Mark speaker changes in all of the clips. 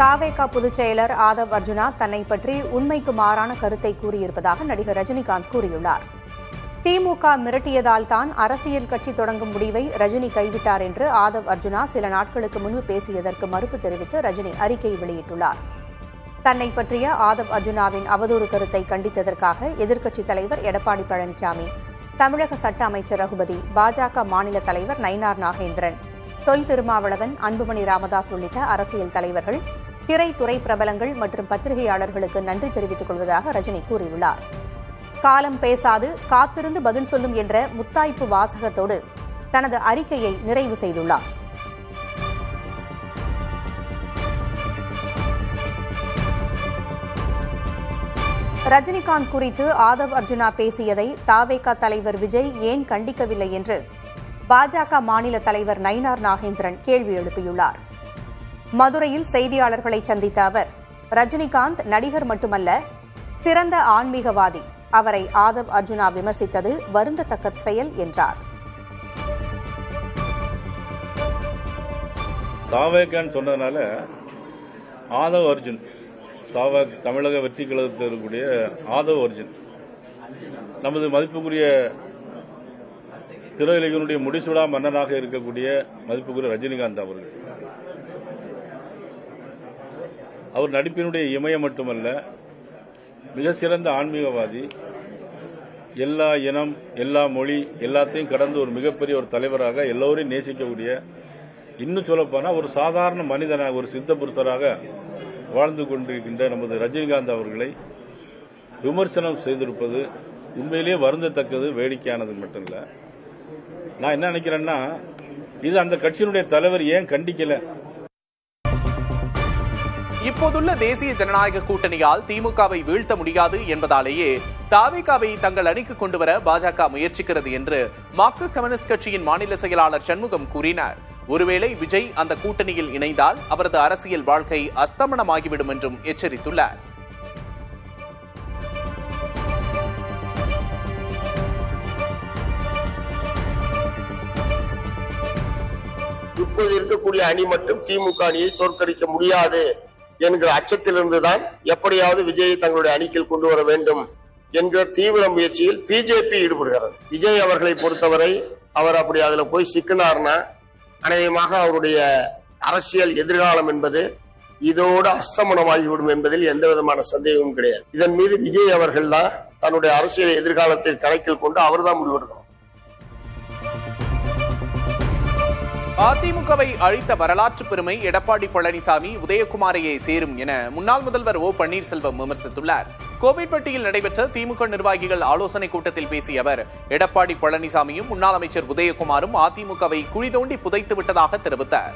Speaker 1: தாவேகா பொதுச் செயலர் ஆதவ் அர்ஜுனா தன்னை பற்றி உண்மைக்கு மாறான கருத்தை கூறியிருப்பதாக நடிகர் ரஜினிகாந்த் கூறியுள்ளார். திமுக மிரட்டியதால் தான் அரசியல் கட்சி தொடங்கும் முடிவை ரஜினி கைவிட்டார் என்று ஆதவ் அர்ஜுனா சில நாட்களுக்கு முன்பு பேசியதற்கு மறுப்பு தெரிவித்து ரஜினி அறிக்கை வெளியிட்டுள்ளார். தன்னை பற்றிய ஆதவ் அர்ஜுனாவின் அவதூறு கருத்தை கண்டித்ததற்காக எதிர்க்கட்சித் தலைவர் எடப்பாடி பழனிசாமி, தமிழக சட்ட அமைச்சர் ரகுபதி, பாஜக மாநில தலைவர் நயினார் நாகேந்திரன், தொல் திருமாவளவன், அன்புமணி ராமதாஸ் உள்ளிட்ட அரசியல் தலைவர்கள், திரைத்துறை பிரபலங்கள் மற்றும் பத்திரிகையாளர்களுக்கு நன்றி தெரிவித்துக் கொள்வதாக ரஜினி கூறியுள்ளார். காலம் பேசாது காத்திருந்து பதில் சொல்லும் என்ற முத்தாய்ப்பு வாசகத்தோடு தனது அறிக்கையை நிறைவு செய்துள்ளார். ரஜினிகாந்த் குறித்து ஆதவ் அர்ஜுனா பேசியதை தாவேகா தலைவர் விஜய் ஏன் கண்டிக்கவில்லை என்று பாஜக மாநில தலைவர் நயினார் நாகேந்திரன் கேள்வி எழுப்பியுள்ளார். மதுரையில் செய்தியாளர்களை சந்தித்த அவர், ரஜினிகாந்த் நடிகர் மட்டுமல்ல, சிறந்த ஆன்மீகவாதி. அவரை ஆதவ் அர்ஜுனா விமர்சித்தது வருந்தத்தக்க செயல் என்றார்.
Speaker 2: தாவேகான்னு சொன்னதுனால ஆதவ் அர்ஜுன், தமிழக வெற்றி கழகத்தில் இருக்கக்கூடிய ஆதவ் அர்ஜுன், நமது மதிப்புக்குரிய திரையுலகினுடைய முடிசூடா மன்னனாக இருக்கக்கூடிய மதிப்புக்குரிய ரஜினிகாந்த் அவர்கள், அவர் நடிப்பினுடைய இமயம் மட்டுமல்ல, மிக சிறந்த ஆன்மீகவாதி. எல்லா இனம், எல்லா மொழி, எல்லாத்தையும் கடந்து ஒரு மிகப்பெரிய ஒரு தலைவராக, எல்லோரையும் நேசிக்கக்கூடிய, இன்னும் சொல்லப்போனால் ஒரு சாதாரண மனிதனாக, ஒரு சித்த புருஷராக வாழ்ந்து கொண்டிருக்கின்ற நமது ரஜினிகாந்த் அவர்களை விமர்சனம் செய்திருப்பது உண்மையிலேயே வருந்தத்தக்கது, வேடிக்கையானது மட்டும் இல்லை. நான் என்ன நினைக்கிறேன்னா, இது அந்த கட்சியினுடைய தலைவர் ஏன் கண்டிக்கல?
Speaker 3: இப்போதுள்ள தேசிய ஜனநாயக கூட்டணியால் திமுகவை வீழ்த்த முடியாது என்பதாலேயே தாவேகாவை தங்கள் அணிக்கு கொண்டுவர பாஜக முயற்சிக்கிறது என்று மார்க்சிஸ்ட் கம்யூனிஸ்ட் கட்சியின் மாநில செயலாளர் சண்முகம் கூறினார். ஒருவேளை விஜய் அந்த கூட்டணியில் இணைந்தால் அவரது அரசியல் வாழ்க்கை அஸ்தமனமாகிவிடும் என்றும் எச்சரித்துள்ளார்.
Speaker 4: இப்போது இருக்கக்கூடிய அணி மட்டும் திமுக அணியை தோற்கடிக்க முடியாது என்கிற அச்சத்திலிருந்துதான் எப்படியாவது விஜயை தங்களுடைய அணிக்குள் கொண்டு வர வேண்டும் என்கிற தீவிர முயற்சியில் பிஜேபி ஈடுபடுகிறது. விஜய் அவர்களை பொறுத்தவரை அவர் அப்படி அதுல போய் சிக்கினார்னா அநேகமாக அவருடைய அரசியல் எதிர்காலம் என்பது இதோடு அஸ்தமனமாகிவிடும் என்பதில் எந்த விதமான சந்தேகமும் கிடையாது. இதன் மீது விஜய் அவர்கள் தான் தன்னுடைய அரசியல் எதிர்காலத்தை கணக்கில் கொண்டு அவர்தான் முடிவெடுக்கணும்.
Speaker 3: அதிமுகவை அழித்த வரலாற்று பெருமை எடப்பாடி பழனிசாமி, உதயகுமாரையே சேரும் என முன்னாள் முதல்வர் ஓ பன்னீர்செல்வம் விமர்சித்துள்ளார். கோவில்பட்டியில் நடைபெற்ற திமுக நிர்வாகிகள் ஆலோசனை கூட்டத்தில் பேசிய அவர், எடப்பாடி பழனிசாமியும் முன்னாள் அமைச்சர் உதயகுமாரும் அதிமுகவை குழி தோண்டி புதைத்து விட்டதாக தெரிவித்தார்.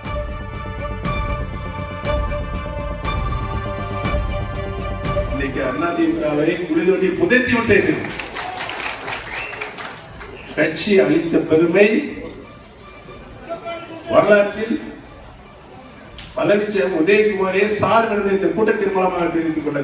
Speaker 5: கட்சி அளித்த பெருமை வரலாற்றில் பழனிசாமி, உதயகுமாரே சார் என்று இந்த கூட்டத்தின் மூலமாக தெரிவித்துக் கொள்ள.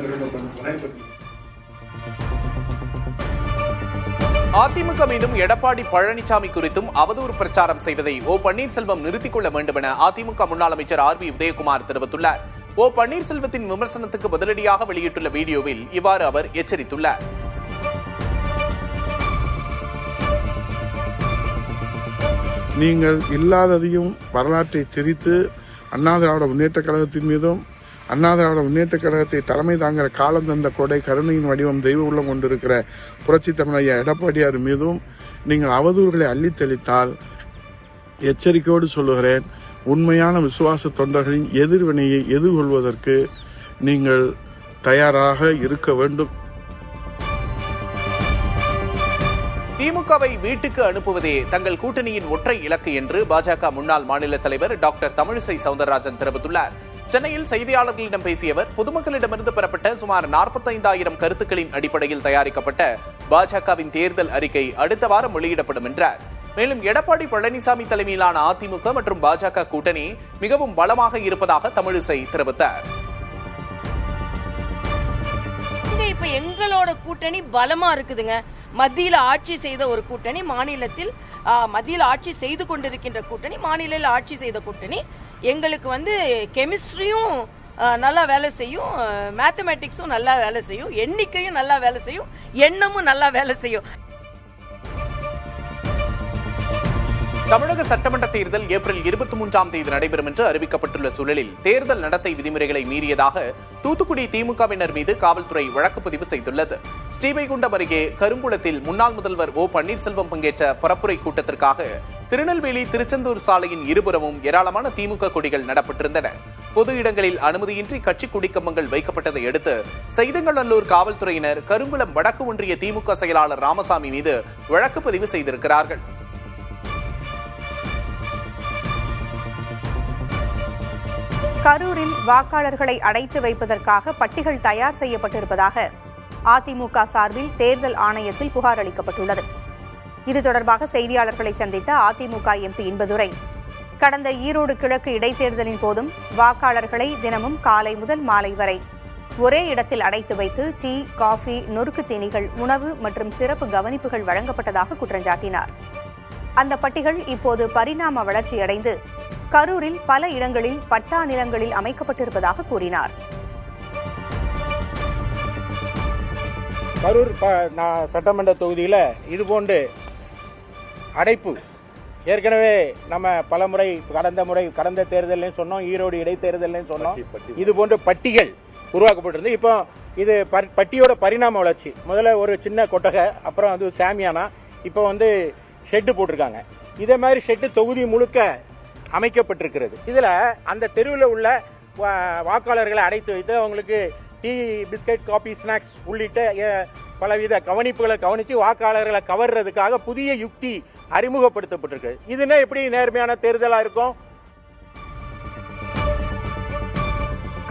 Speaker 3: அதிமுக மீதும் எடப்பாடி பழனிசாமி குறித்தும் அவதூறு பிரச்சாரம் செய்வதை ஓ பன்னீர்செல்வம் நிறுத்திக் கொள்ள வேண்டும் என அதிமுக முன்னாள் அமைச்சர் ஆர் பி உதயகுமார் தெரிவித்துள்ளார். ஓ பன்னீர்செல்வத்தின் விமர்சனத்துக்கு பதிலடியாக வெளியிட்டுள்ள வீடியோவில் இவ்வாறு அவர் எச்சரித்துள்ளார்.
Speaker 6: நீங்கள் இல்லாததையும் வரலாற்றை திரித்து அண்ணா திராவிட முன்னேற்ற கழகத்தின் மீதும், அண்ணா திராவிட முன்னேற்ற கழகத்தை தலைமை தாங்கிற காலம் தந்த கொடை, கருணையின் வடிவம், தெய்வ உள்ளம் கொண்டிருக்கிற புரட்சி தமிழையா எடப்பாடியார் மீதும் நீங்கள் அவதூறுகளை அள்ளித்தளித்தால் எச்சரிக்கையோடு சொல்லுகிறேன், உண்மையான விசுவாச தொண்டர்களின் எதிர்வினையை எதிர்கொள்வதற்கு நீங்கள் தயாராக இருக்க வேண்டும்.
Speaker 3: திமுகவை வீட்டுக்கு அனுப்புவதே தங்கள் கூட்டணியின் ஒற்றை இலக்கு என்று பாஜக முன்னாள் மாநில தலைவர் டாக்டர் தமிழிசை சவுந்தரராஜன் தெரிவித்துள்ளார். சென்னையில் செய்தியாளர்களிடம் பேசிய அவர், பொதுமக்களிடமிருந்து பெறப்பட்ட சுமார் 45,000 கருத்துக்களின் அடிப்படையில் தயாரிக்கப்பட்ட பாஜகவின் தேர்தல் அறிக்கை அடுத்த வாரம் வெளியிடப்படும் என்றார். மேலும் எடப்பாடி பழனிசாமி தலைமையிலான அதிமுக மற்றும் பாஜக கூட்டணி மிகவும் பலமாக இருப்பதாக தமிழிசை தெரிவித்தார்.
Speaker 7: இப்ப எங்களோட கூட்டணி பலமா இருக்குதுங்க. மத்தியில ஆட்சி செய்த ஒரு கூட்டணி, மாநிலத்தில் மத்தியில் ஆட்சி செய்து கொண்டிருக்கின்ற கூட்டணி, மாநில ஆட்சி செய்த கூட்டணி. எங்களுக்கு கெமிஸ்ட்ரியும் நல்லா வேலை செய்யும், மேத்தமேட்டிக்ஸும் நல்லா வேலை செய்யும், எண்ணிக்கையும் நல்லா வேலை செய்யும், எண்ணமும் நல்லா வேலை செய்யும்.
Speaker 3: தமிழக சட்டமன்ற தேர்தல் ஏப்ரல் 23ஆம் தேதி நடைபெறும் என்று அறிவிக்கப்பட்டுள்ள சூழலில் தேர்தல் நடத்தை விதிமுறைகளை மீறியதாக தூத்துக்குடி திமுகவினர் மீது காவல்துறை வழக்கு பதிவு செய்துள்ளது. ஸ்ரீவைகுண்டம் அருகே கருங்குளத்தில் முன்னாள் முதல்வர் ஓ பன்னீர்செல்வம் பங்கேற்ற பரப்புரை கூட்டத்திற்காக திருநெல்வேலி திருச்செந்தூர் சாலையின் இருபுறமும் ஏராளமான திமுக கொடிகள் நடப்பட்டிருந்தன. பொது இடங்களில் அனுமதியின்றி கட்சி கொடிக்கம்பங்கள் வைக்கப்பட்டதை அடுத்து செய்தங்கநல்லூர் காவல்துறையினர் கருங்குளம் வடக்கு ஒன்றிய திமுக செயலாளர் ராமசாமி மீது வழக்கு பதிவு செய்திருக்கிறார்கள்.
Speaker 1: கரூரில் வாக்காளர்களை அடைத்து வைப்பதற்காக பட்டிகள் தயார் செய்யப்பட்டிருப்பதாக அதிமுக சார்பில் தேர்தல் ஆணையத்தில் புகார் அளிக்கப்பட்டுள்ளது. இது தொடர்பாக செய்தியாளர்களை சந்தித்த அதிமுக எம்பி இன்பதுரை, கடந்த ஈரோடு கிழக்கு இடைத்தேர்தலின் போதும் வாக்காளர்களை தினமும் காலை முதல் மாலை வரை ஒரே இடத்தில் அடைத்து வைத்து டீ, காஃபி, நொறுக்கு தீனிகள், உணவு மற்றும் சிறப்பு கவனிப்புகள் வழங்கப்பட்டதாக குற்றஞ்சாட்டினார். அந்த பட்டிகள் இப்போது பரிணாம வளர்ச்சியடைந்து கரூரில் பல இடங்களில் பட்டா நிலங்களில் அமைக்கப்பட்டிருப்பதாக கூறினார்.
Speaker 8: கரூர் சட்டமன்ற தொகுதியில் இதுபோன்று அடைப்பு ஏற்கனவே நம்ம பலமுறை கடந்த தேர்தலையும் சொன்னோம், ஈரோடு இடைத்தேர்தலையும் சொன்னோம், இது போன்ற பட்டிகள் உருவாக்கப்பட்டிருந்து இப்போ இது பட்டியோட பரிணாம வளர்ச்சி. முதல்ல ஒரு சின்ன கொட்டகை, அப்புறம் வந்து சாமியானா, இப்போ வந்து ஷெட்டு போட்டிருக்காங்க. இதே மாதிரி ஷெட்டு தொகுதி முழுக்க அமைக்கப்பட்டிருக்கிறது. இதுல அந்த தெருவில் உள்ள வாக்காளர்களை அடைத்து வைத்து அவங்களுக்கு டீ, பிஸ்கட், காபி, ஸ்நாக்ஸ் உள்ளிட்ட பலவித கவனிப்புகளை கவனித்து வாக்காளர்களை கவர்றதுக்காக புதிய யுக்தி அறிமுகப்படுத்தப்பட்டிருக்கு. இதுனா எப்படி நேர்மையான தேர்தலா இருக்கும்?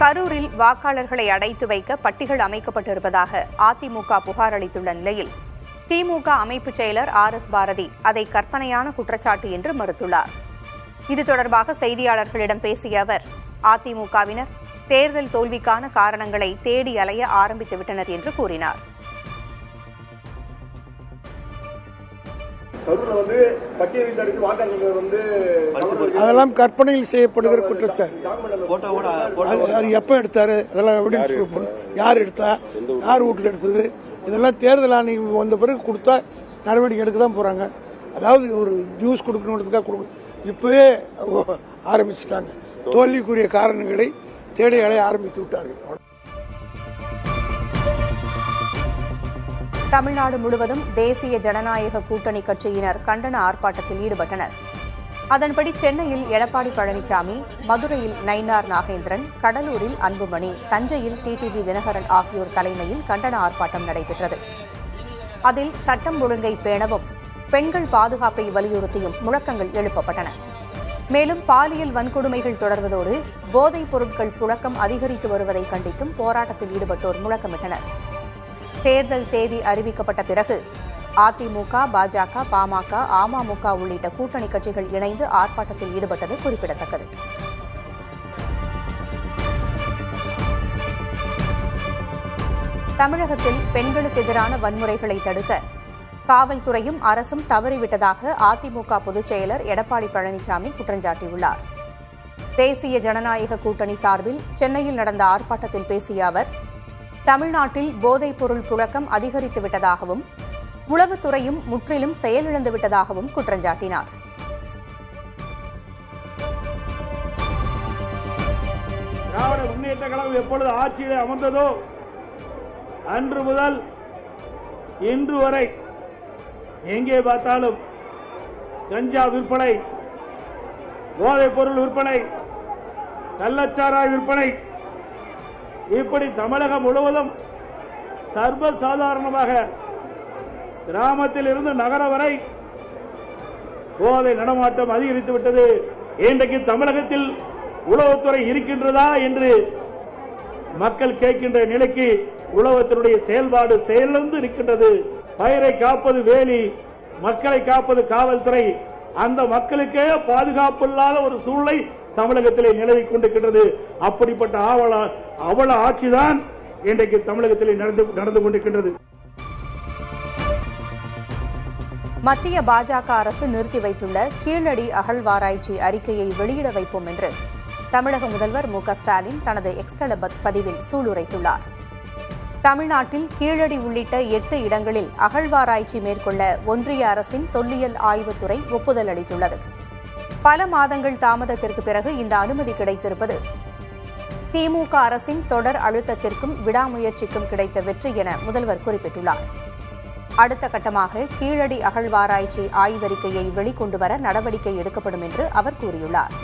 Speaker 1: கரூரில் வாக்காளர்களை அடைத்து வைக்க பட்டிகள் அமைக்கப்பட்டிருப்பதாக அதிமுக புகார் அளித்துள்ள நிலையில் திமுக அமைப்பு செயலர் RS பாரதி அதை கற்பனையான குற்றச்சாட்டு என்று மறுத்துள்ளார். இது தொடர்பாக செய்தியாளர்களிடம் பேசிய அவர், அதிமுகவினர் தேர்தல் தோல்விக்கான காரணங்களை தேடி அலைய ஆரம்பித்து விட்டனர் என்று கூறினார்.
Speaker 9: அதெல்லாம் கற்பனையில் செய்யப்படுகிற குற்றச்சாட்டு. எப்ப எடுத்தாரு, அதெல்லாம் யார் எடுத்தா, யார் வீட்டுல எடுத்தது, இதெல்லாம் தேர்தல் ஆணையம் வந்த பிறகு கொடுத்தா நடவடிக்கை எடுக்க தான் போறாங்க. அதாவது ஒரு நியூஸ் கொடுக்கணுன்றதுக்காக கொடுக்க இப்பவே ஆரம்பிச்சுட்டாங்க. தோல்விக்குரிய காரணங்களை தேடி அலைய ஆரம்பித்து விட்டார்கள்.
Speaker 1: தமிழ்நாடு முழுவதும் தேசிய ஜனநாயக கூட்டணி கட்சியினர் கண்டன ஆர்ப்பாட்டத்தில் ஈடுபட்டனர். அதன்படி சென்னையில் எடப்பாடி பழனிசாமி, மதுரையில் நயினார் நாகேந்திரன், கடலூரில் அன்புமணி, தஞ்சையில் டிடிவி தினகரன் ஆகியோர் தலைமையில் கண்டன ஆர்ப்பாட்டம் நடைபெற்றது. அதில் சட்டம் ஒழுங்கை பேணவும், பெண்கள் பாதுகாப்பை வலியுறுத்தியும் முழக்கங்கள் எழுப்பப்பட்டன. மேலும் பாலியல் வன்கொடுமைகள் தொடர்வதோடு போதைப் பொருட்கள் புழக்கம் அதிகரித்து வருவதை கண்டித்தும் போராட்டத்தில் ஈடுபட்டோர் முழக்கமிட்டனர். தேர்தல் தேதி அறிவிக்கப்பட்ட பிறகு அதிமுக, பாஜக, பாமக, அமமுக உள்ளிட்ட கூட்டணி கட்சிகள் இணைந்து ஆர்ப்பாட்டத்தில் ஈடுபட்டது குறிப்பிடத்தக்கது. தமிழகத்தில் பெண்களுக்கு எதிரான வன்முறைகளை தடுக்க காவல்துறையும் அரசும் தவறிவிட்டதாக அதிமுக பொதுச் செயலர் எடப்பாடி பழனிசாமி குற்றஞ்சாட்டியுள்ளார். தேசிய ஜனநாயக கூட்டணி சார்பில் சென்னையில் நடந்த ஆர்ப்பாட்டத்தில் பேசிய அவர், தமிழ்நாட்டில் போதைப் பொருள் புழக்கம் அதிகரித்துவிட்டதாகவும் உளவுத்துறையும் முற்றிலும் செயலிழந்து விட்டதாகவும் குற்றஞ்சாட்டினார்.
Speaker 10: திராவிட முன்னேற்ற கழகம் எப்பொழுது ஆட்சியில் அமர்ந்ததோ அன்று முதல் இன்று வரை எங்கே பார்த்தாலும் கஞ்சா விற்பனை, போதைப் பொருள் விற்பனை, கள்ளச்சாராய விற்பனை, இப்படி தமிழகம் முழுவதும் சர்வசாதாரணமாக கிராமத்தில் இருந்து நகரம் வரை போதை நடமாட்டம் அதிகரித்து விட்டது. இன்றைக்கு தமிழகத்தில் உளவுத்துறை இருக்கின்றதா என்று மக்கள் கேட்கின்ற நிலைக்கு உளவுத்துறையுடைய செயல்பாடு செயலிழந்து இருக்கின்றது. பயிரை காப்பது வேலி, மக்களை காப்பது காவல்துறை. அந்த மக்களுக்கே பாதுகாப்பு இல்லாத ஒரு சூழ்நிலை தமிழகத்திலே நிலவிக் கொண்டிருக்கின்றது. அப்படிப்பட்ட அவல ஆட்சிதான் இன்றைக்கு தமிழகத்திலே நடந்து கொண்டிருக்கின்றது.
Speaker 1: மத்திய பாஜக அரசு நிறுத்தி வைத்துள்ள கீழடி அகழ்வாராய்ச்சி அறிக்கையை வெளியிட வைப்போம் என்று தமிழக முதல்வர் மு.க.ஸ்டாலின் தனது எக்ஸ் தள பதிவில் சூளுரைத்துள்ளார். தமிழ்நாட்டில் கீழடி உள்ளிட்ட 8 இடங்களில் அகழ்வாராய்ச்சி மேற்கொள்ள ஒன்றிய அரசின் தொல்லியல் ஆய்வுத்துறை ஒப்புதல் அளித்துள்ளது. பல மாதங்கள் தாமதத்திற்கு பிறகு இந்த அனுமதி கிடைத்திருப்பது திமுக அரசின் தொடர் அழுத்தத்திற்கும் விடாமுயற்சிக்கும் கிடைத்த வெற்றி என முதல்வர் குறிப்பிட்டுள்ளார். அடுத்த கட்டமாக கீழடி அகழ்வாராய்ச்சி ஆய்வறிக்கையை வெளிக்கொண்டுவர நடவடிக்கை எடுக்கப்படும் என்று அவர் கூறியுள்ளார்.